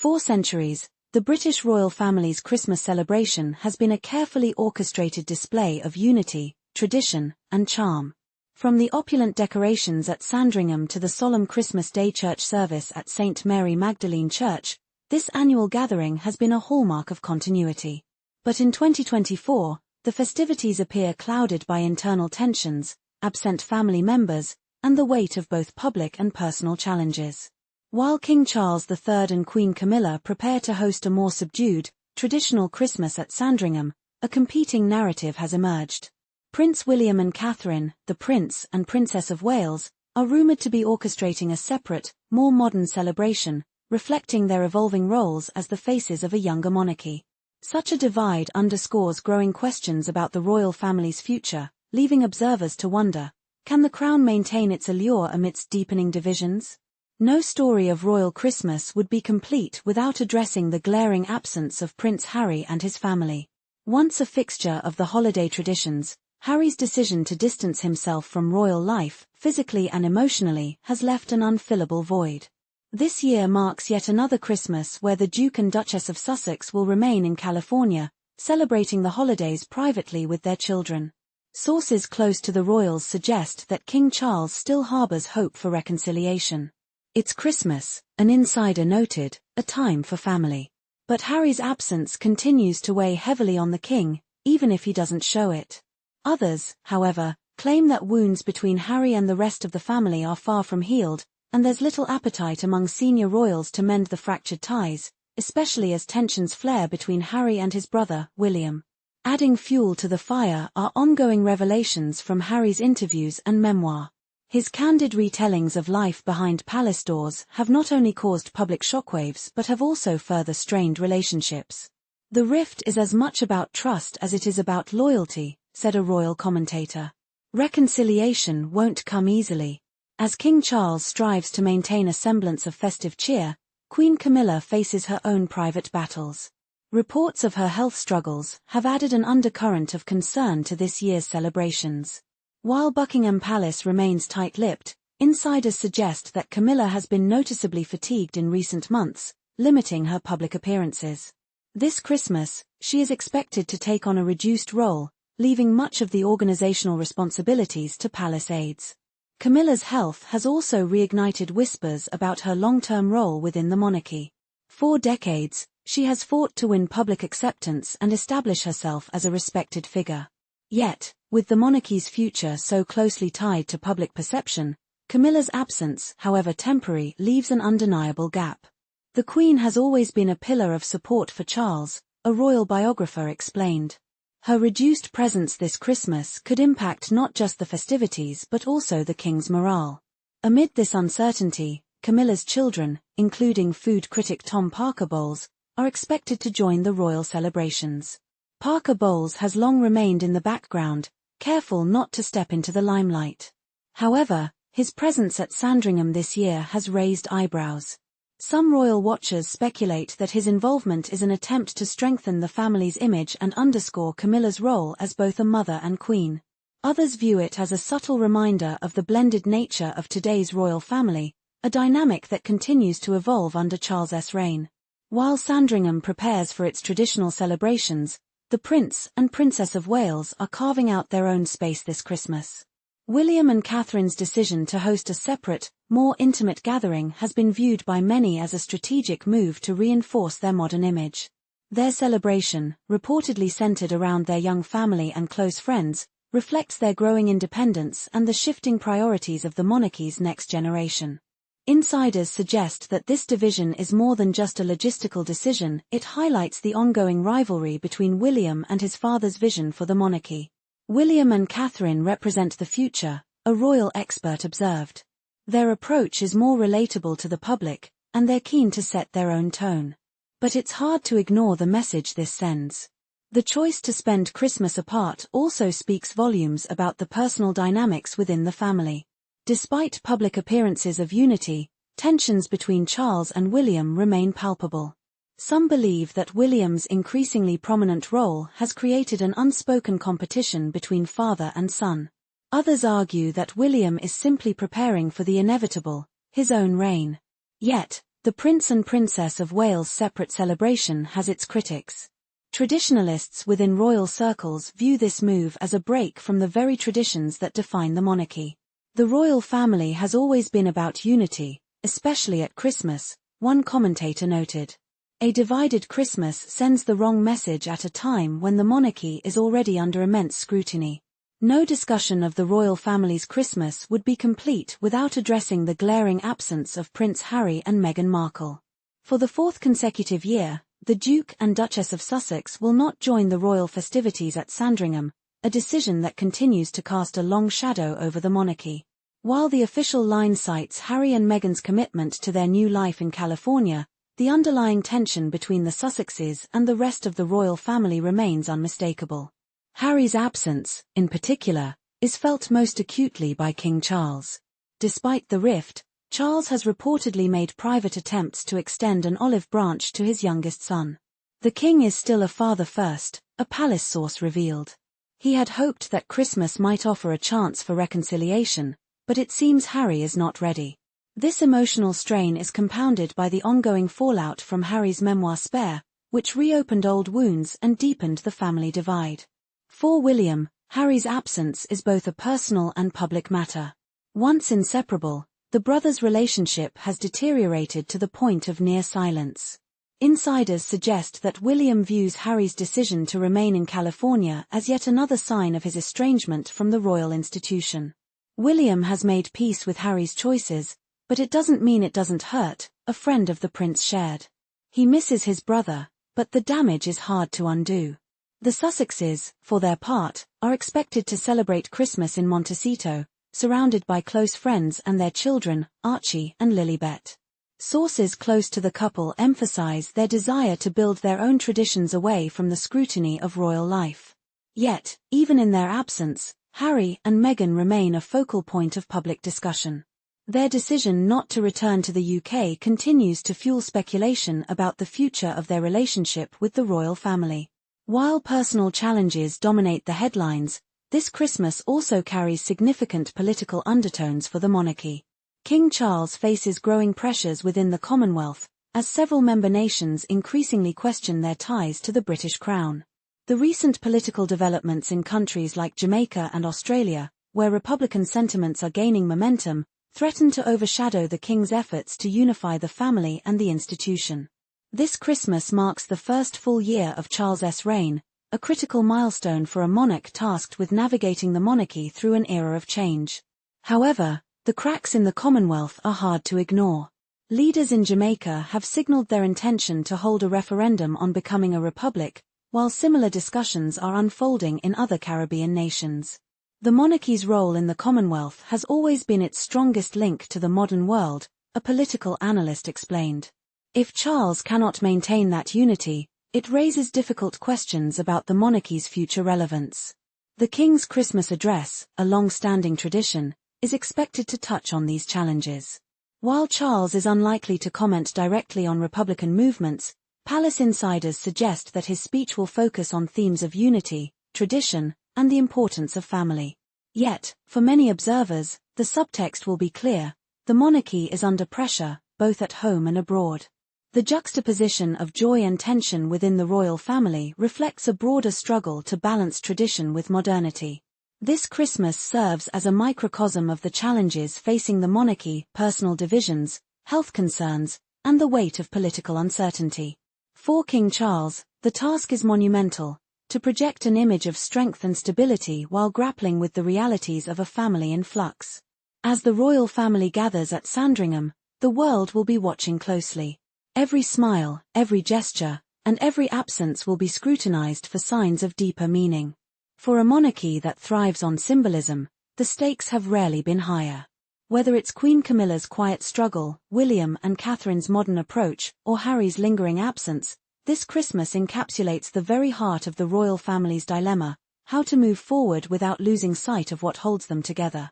For centuries, the British royal family's Christmas celebration has been a carefully orchestrated display of unity, tradition, and charm. From the opulent decorations at Sandringham to the solemn Christmas Day church service at St. Mary Magdalene Church, this annual gathering has been a hallmark of continuity. But in 2024, the festivities appear clouded by internal tensions, absent family members, and the weight of both public and personal challenges. While King Charles III and Queen Camilla prepare to host a more subdued, traditional Christmas at Sandringham, a competing narrative has emerged. Prince William and Catherine, the Prince and Princess of Wales, are rumoured to be orchestrating a separate, more modern celebration, reflecting their evolving roles as the faces of a younger monarchy. Such a divide underscores growing questions about the royal family's future, leaving observers to wonder, can the crown maintain its allure amidst deepening divisions? No story of royal Christmas would be complete without addressing the glaring absence of Prince Harry and his family. Once a fixture of the holiday traditions, Harry's decision to distance himself from royal life, physically and emotionally, has left an unfillable void. This year marks yet another Christmas where the Duke and Duchess of Sussex will remain in California, celebrating the holidays privately with their children. Sources close to the royals suggest that King Charles still harbors hope for reconciliation. It's Christmas, an insider noted, a time for family. But Harry's absence continues to weigh heavily on the king, even if he doesn't show it. Others, however, claim that wounds between Harry and the rest of the family are far from healed, and there's little appetite among senior royals to mend the fractured ties, especially as tensions flare between Harry and his brother, William. Adding fuel to the fire are ongoing revelations from Harry's interviews and memoir. His candid retellings of life behind palace doors have not only caused public shockwaves but have also further strained relationships. The rift is as much about trust as it is about loyalty, said a royal commentator. Reconciliation won't come easily. As King Charles strives to maintain a semblance of festive cheer, Queen Camilla faces her own private battles. Reports of her health struggles have added an undercurrent of concern to this year's celebrations. While Buckingham Palace remains tight-lipped, insiders suggest that Camilla has been noticeably fatigued in recent months, limiting her public appearances. This Christmas, she is expected to take on a reduced role, leaving much of the organizational responsibilities to palace aides. Camilla's health has also reignited whispers about her long-term role within the monarchy. For decades, she has fought to win public acceptance and establish herself as a respected figure. Yet, with the monarchy's future so closely tied to public perception, Camilla's absence, however temporary, leaves an undeniable gap. The Queen has always been a pillar of support for Charles, a royal biographer explained. Her reduced presence this Christmas could impact not just the festivities but also the king's morale. Amid this uncertainty, Camilla's children, including food critic Tom Parker Bowles, are expected to join the royal celebrations. Parker Bowles has long remained in the background, careful not to step into the limelight. However, his presence at Sandringham this year has raised eyebrows. Some royal watchers speculate that his involvement is an attempt to strengthen the family's image and underscore Camilla's role as both a mother and queen. Others view it as a subtle reminder of the blended nature of today's royal family, a dynamic that continues to evolve under Charles's reign. While Sandringham prepares for its traditional celebrations, the Prince and Princess of Wales are carving out their own space this Christmas. William and Catherine's decision to host a separate, more intimate gathering has been viewed by many as a strategic move to reinforce their modern image. Their celebration, reportedly centered around their young family and close friends, reflects their growing independence and the shifting priorities of the monarchy's next generation. Insiders suggest that this division is more than just a logistical decision, it highlights the ongoing rivalry between William and his father's vision for the monarchy. William and Catherine represent the future, a royal expert observed. Their approach is more relatable to the public, and they're keen to set their own tone. But it's hard to ignore the message this sends. The choice to spend Christmas apart also speaks volumes about the personal dynamics within the family. Despite public appearances of unity, tensions between Charles and William remain palpable. Some believe that William's increasingly prominent role has created an unspoken competition between father and son. Others argue that William is simply preparing for the inevitable, his own reign. Yet, The Prince and Princess of Wales' separate celebration has its critics. Traditionalists within royal circles view this move as a break from the very traditions that define the monarchy. The royal family has always been about unity, especially at Christmas, one commentator noted. A divided Christmas sends the wrong message at a time when the monarchy is already under immense scrutiny. No discussion of the royal family's Christmas would be complete without addressing the glaring absence of Prince Harry and Meghan Markle. For the fourth consecutive year, the Duke and Duchess of Sussex will not join the royal festivities at Sandringham, a decision that continues to cast a long shadow over the monarchy. While the official line cites Harry and Meghan's commitment to their new life in California, the underlying tension between the Sussexes and the rest of the royal family remains unmistakable. Harry's absence, in particular, is felt most acutely by King Charles. Despite the rift, Charles has reportedly made private attempts to extend an olive branch to his youngest son. The king is still a father first, a palace source revealed. He had hoped that Christmas might offer a chance for reconciliation, but it seems Harry is not ready. This emotional strain is compounded by the ongoing fallout from Harry's memoir Spare, which reopened old wounds and deepened the family divide. For William, Harry's absence is both a personal and public matter. Once inseparable, the brothers' relationship has deteriorated to the point of near silence. Insiders suggest that William views Harry's decision to remain in California as yet another sign of his estrangement from the royal institution. William has made peace with Harry's choices, but it doesn't mean it doesn't hurt, a friend of the prince shared. He misses his brother, but the damage is hard to undo. The Sussexes, for their part, are expected to celebrate Christmas in Montecito, surrounded by close friends and their children, Archie and Lilibet. Sources close to the couple emphasize their desire to build their own traditions away from the scrutiny of royal life. Yet, even in their absence, Harry and Meghan remain a focal point of public discussion. Their decision not to return to the UK continues to fuel speculation about the future of their relationship with the royal family. While personal challenges dominate the headlines, this Christmas also carries significant political undertones for the monarchy. King Charles faces growing pressures within the Commonwealth, as several member nations increasingly question their ties to the British Crown. The recent political developments in countries like Jamaica and Australia, where Republican sentiments are gaining momentum, threaten to overshadow the King's efforts to unify the family and the institution. This Christmas marks the first full year of Charles's reign, a critical milestone for a monarch tasked with navigating the monarchy through an era of change. However, the cracks in the Commonwealth are hard to ignore. Leaders in Jamaica have signaled their intention to hold a referendum on becoming a republic, while similar discussions are unfolding in other Caribbean nations. The monarchy's role in the Commonwealth has always been its strongest link to the modern world, a political analyst explained. If Charles cannot maintain that unity, it raises difficult questions about the monarchy's future relevance. The King's Christmas address, a long-standing tradition, is expected to touch on these challenges. While Charles is unlikely to comment directly on Republican movements, palace insiders suggest that his speech will focus on themes of unity, tradition, and the importance of family. Yet, for many observers, the subtext will be clear: the monarchy is under pressure, both at home and abroad. The juxtaposition of joy and tension within the royal family reflects a broader struggle to balance tradition with modernity. This Christmas serves as a microcosm of the challenges facing the monarchy: personal divisions, health concerns, and the weight of political uncertainty. For King Charles, the task is monumental: to project an image of strength and stability while grappling with the realities of a family in flux. As the royal family gathers at Sandringham, the world will be watching closely. Every smile, every gesture, and every absence will be scrutinized for signs of deeper meaning. For a monarchy that thrives on symbolism, the stakes have rarely been higher. Whether it's Queen Camilla's quiet struggle, William and Catherine's modern approach, or Harry's lingering absence, this Christmas encapsulates the very heart of the royal family's dilemma: how to move forward without losing sight of what holds them together.